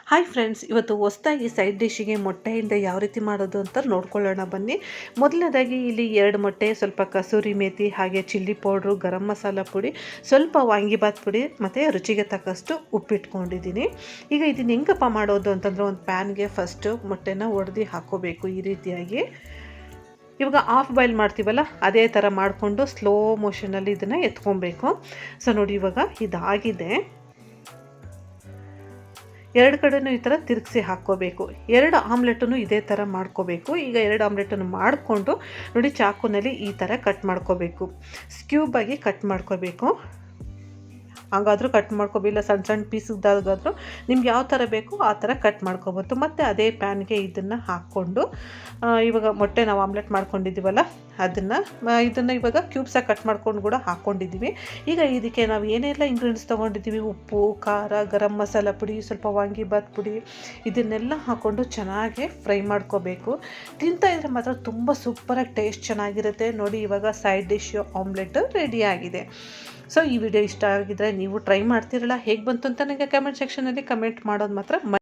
Hi friends, ಇವತ್ತು ಹೊಸದಾಗಿ side ಡಿಶ್ಶಿಗೆ ಮೊಟ್ಟೆಯಿಂದ ಯಾವ ರೀತಿ ಮಾಡೋದು ಅಂತ ನೋಡ್ಕೊಳ್ಳೋಣ ಬನ್ನಿ. ಮೊದಲನೇದಾಗಿ ಇಲ್ಲಿ 2 ಮೊಟ್ಟೆ, ಸ್ವಲ್ಪ ಕಸೂರಿ ಮೇಥಿ, ಹಾಗೆ ಚಿಲ್ಲಿ ಪೌಡ್ರು, ಗರಂ ಮಸಾಲ ಪುಡಿ, ಸ್ವಲ್ಪ ವಾಂಗಿಬಾತ್ ಪುಡಿ ಮತ್ತು ರುಚಿಗೆ ತಕ್ಕಷ್ಟು ಉಪ್ಪಿಟ್ಕೊಂಡಿದ್ದೀನಿ. ಈಗ ಇದನ್ನು ಹೆಂಗಪ್ಪ ಮಾಡೋದು ಅಂತಂದರೆ, ಒಂದು ಪ್ಯಾನ್ಗೆ ಫಸ್ಟು ಮೊಟ್ಟೆನ ಒಡೆದು ಹಾಕ್ಕೋಬೇಕು ಈ ರೀತಿಯಾಗಿ. ಇವಾಗ ಹಾಫ್ ಬಾಯ್ಲ್ ಮಾಡ್ತೀವಲ್ಲ ಅದೇ ಥರ ಮಾಡಿಕೊಂಡು ಸ್ಲೋ ಮೋಷನಲ್ಲಿ ಇದನ್ನು ಎತ್ಕೊಬೇಕು. ಸೊ ನೋಡಿ, ಇವಾಗ ಇದಾಗಿದೆ. 2 ಕಡೆನೂ ಈ ಥರ ತಿರುಗಿಸಿ ಹಾಕ್ಕೋಬೇಕು. 2 ಆಮ್ಲೆಟನ್ನು ಇದೇ ಥರ ಮಾಡ್ಕೋಬೇಕು. ಈಗ 2 ಆಮ್ಲೆಟನ್ನು ಮಾಡಿಕೊಂಡು ನೋಡಿ, ಚಾಕುನಲ್ಲಿ ಈ ಥರ ಕಟ್ ಮಾಡ್ಕೋಬೇಕು. ಸ್ಕ್ಯೂಬಾಗಿ ಕಟ್ ಮಾಡ್ಕೋಬೇಕು. ಹಂಗಾದರೂ ಕಟ್ ಮಾಡ್ಕೋಬಿಲ್ಲ, ಸಣ್ಣ ಸಣ್ಣ ಪೀಸ್ದಾಗಾದರೂ ನಿಮ್ಗೆ ಯಾವ ಥರ ಬೇಕೋ ಆ ಥರ ಕಟ್ ಮಾಡ್ಕೊಬೋದು. ಮತ್ತು ಅದೇ ಪ್ಯಾನ್ಗೆ ಇದನ್ನು ಹಾಕ್ಕೊಂಡು ಇವಾಗ ಮೊಟ್ಟೆ ನಾವು ಆಮ್ಲೆಟ್ ಮಾಡ್ಕೊಂಡಿದ್ದೀವಲ್ಲ ಇದನ್ನು ಇವಾಗ ಕ್ಯೂಬ್ಸಾಗಿ ಕಟ್ ಮಾಡ್ಕೊಂಡು ಕೂಡ ಹಾಕ್ಕೊಂಡಿದ್ದೀವಿ. ಈಗ ಇದಕ್ಕೆ ನಾವು ಏನೆಲ್ಲ ಇಂಗ್ರೀಡಿಯೆಂಟ್ಸ್ ತೊಗೊಂಡಿದ್ದೀವಿ, ಉಪ್ಪು, ಖಾರ, ಗರಂ ಮಸಾಲ ಪುಡಿ, ಸ್ವಲ್ಪ ವಾಂಗಿಬಾತ್ ಪುಡಿ, ಇದನ್ನೆಲ್ಲ ಹಾಕ್ಕೊಂಡು ಚೆನ್ನಾಗಿ ಫ್ರೈ ಮಾಡ್ಕೋಬೇಕು. ತಿಂತಾಯಿದ್ರೆ ಮಾತ್ರ ತುಂಬ ಸೂಪರಾಗಿ ಟೇಸ್ಟ್ ಚೆನ್ನಾಗಿರುತ್ತೆ. ನೋಡಿ, ಇವಾಗ ಸೈಡ್ ಡಿಶ್ ಆಮ್ಲೆಟ್ ರೆಡಿಯಾಗಿದೆ. ಸೊ ಈ ವಿಡಿಯೋ ಇಷ್ಟ ಆಗಿದ್ರೆ ನೀವು ಟ್ರೈ ಮಾಡ್ತಿರಲ್ಲ, ಹೇಗೆ ಬಂತು ಅಂತ ನನಗೆ ಕಮೆಂಟ್ ಸೆಕ್ಷನಲ್ಲಿ ಕಮೆಂಟ್ ಮಾಡೋದು ಮಾತ್ರ